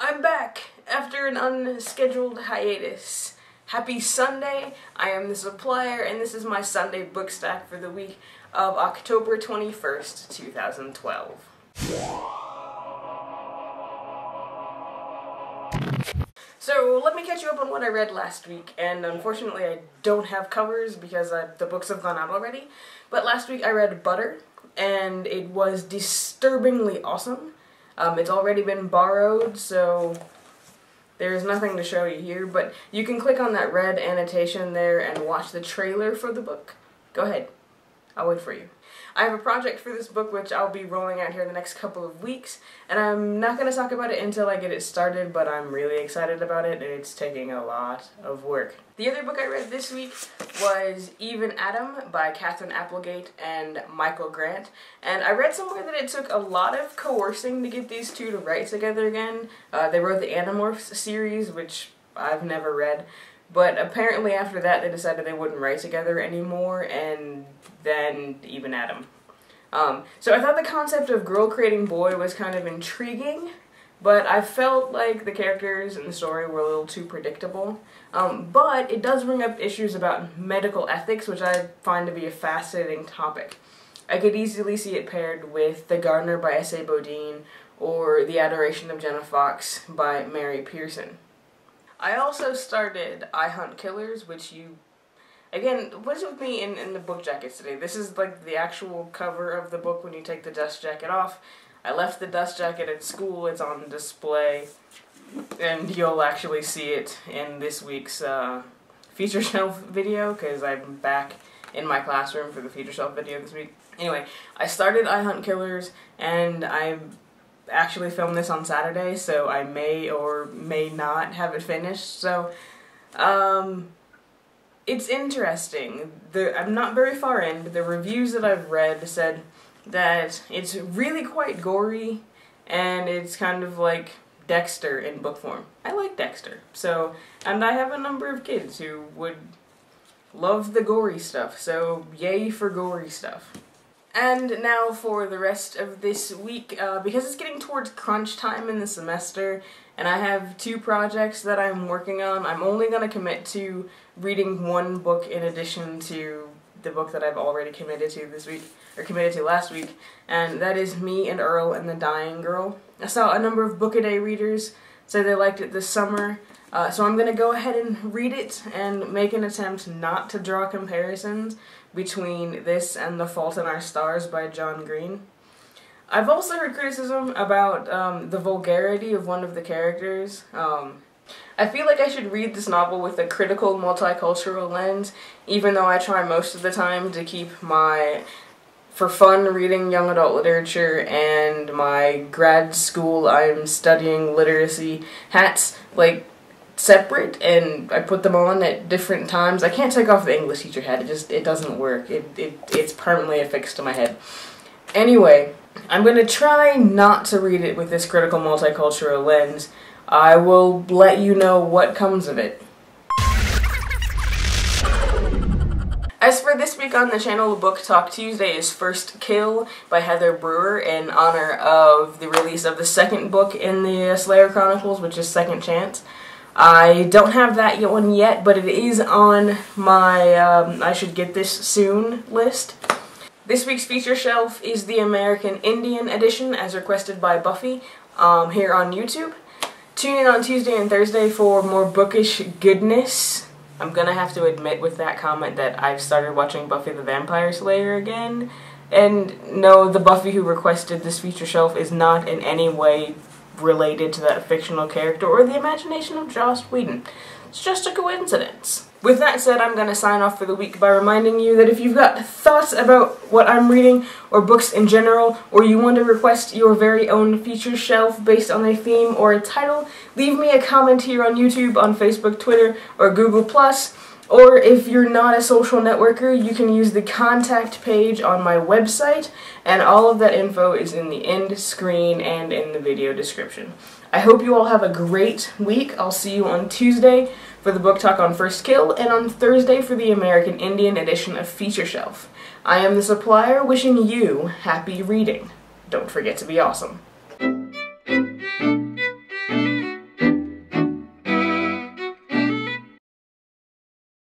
I'm back after an unscheduled hiatus. Happy Sunday, I am the Supplier, and this is my Sunday Bookstack for the week of October 21st, 2012. So, let me catch you up on what I read last week, and unfortunately I don't have covers because the books have gone out already, but last week I read Butter, and it was disturbingly awesome. It's already been borrowed, so there's nothing to show you here, but you can click on that red annotation there and watch the trailer for the book. Go ahead. I'll wait for you. I have a project for this book which I'll be rolling out here in the next couple of weeks, and I'm not going to talk about it until I get it started, but I'm really excited about it, and it's taking a lot of work. The other book I read this week was Even Adam by Catherine Applegate and Michael Grant, and I read somewhere that it took a lot of coercing to get these two to write together again. They wrote the Animorphs series, which I've never read, but apparently after that they decided they wouldn't write together anymore, and then Even Adam. So I thought the concept of girl creating boy was kind of intriguing, but I felt like the characters and the story were a little too predictable. But it does bring up issues about medical ethics, which I find to be a fascinating topic. I could easily see it paired with The Gardener by S.A. Bodine or The Adoration of Jenna Fox by Mary Pearson. I also started I Hunt Killers, which again, what's with me in the book jackets today? This is like the actual cover of the book when you take the dust jacket off. I left the dust jacket at school, it's on display, and you'll actually see it in this week's feature shelf video, because I'm back in my classroom for the feature shelf video this week. Anyway, I started I Hunt Killers, and I actually filmed this on Saturday, so I may or may not have it finished, so, it's interesting. I'm not very far in, but the reviews that I've read said that it's really quite gory, and it's kind of like Dexter in book form. I like Dexter, and I have a number of kids who would love the gory stuff, so yay for gory stuff. And now for the rest of this week, because it's getting towards crunch time in the semester, and I have 2 projects that I'm working on, I'm only going to commit to reading 1 book in addition to the book that I've already committed to this week, or committed to last week, and that is Me and Earl and the Dying Girl. I saw a number of book-a-day readers say they liked it this summer, so I'm going to go ahead and read it and make an attempt not to draw comparisons between this and The Fault in Our Stars by John Green. I've also heard criticism about the vulgarity of one of the characters. I feel like I should read this novel with a critical, multicultural lens, even though I try most of the time to keep my for fun reading young adult literature and my grad school I'm studying literacy hats, like, separate, and I put them on at different times. I can't take off the English teacher hat, it doesn't work. It's permanently affixed to my head. Anyway, I'm going to try not to read it with this critical multicultural lens. I will let you know what comes of it. As for this week on the channel, Book Talk Tuesday is First Kill by Heather Brewer in honor of the release of the 2nd book in the Slayer Chronicles, which is Second Chance. I don't have that one yet, but it is on my I should get this soon list. This week's feature shelf is the American Indian edition, as requested by Buffy, here on YouTube. Tune in on Tuesday and Thursday for more bookish goodness. I'm gonna have to admit with that comment that I've started watching Buffy the Vampire Slayer again. And no, the Buffy who requested this feature shelf is not in any way related to that fictional character or the imagination of Joss Whedon. It's just a coincidence. With that said, I'm going to sign off for the week by reminding you that if you've got thoughts about what I'm reading, or books in general, or you want to request your very own feature shelf based on a theme or a title, leave me a comment here on YouTube, on Facebook, Twitter, or Google+, or if you're not a social networker, you can use the contact page on my website, and all of that info is in the end screen and in the video description. I hope you all have a great week. I'll see you on Tuesday for the book talk on First Kill, and on Thursday for the American Indian edition of Feature Shelf. I am the Supplier, wishing you happy reading. Don't forget to be awesome.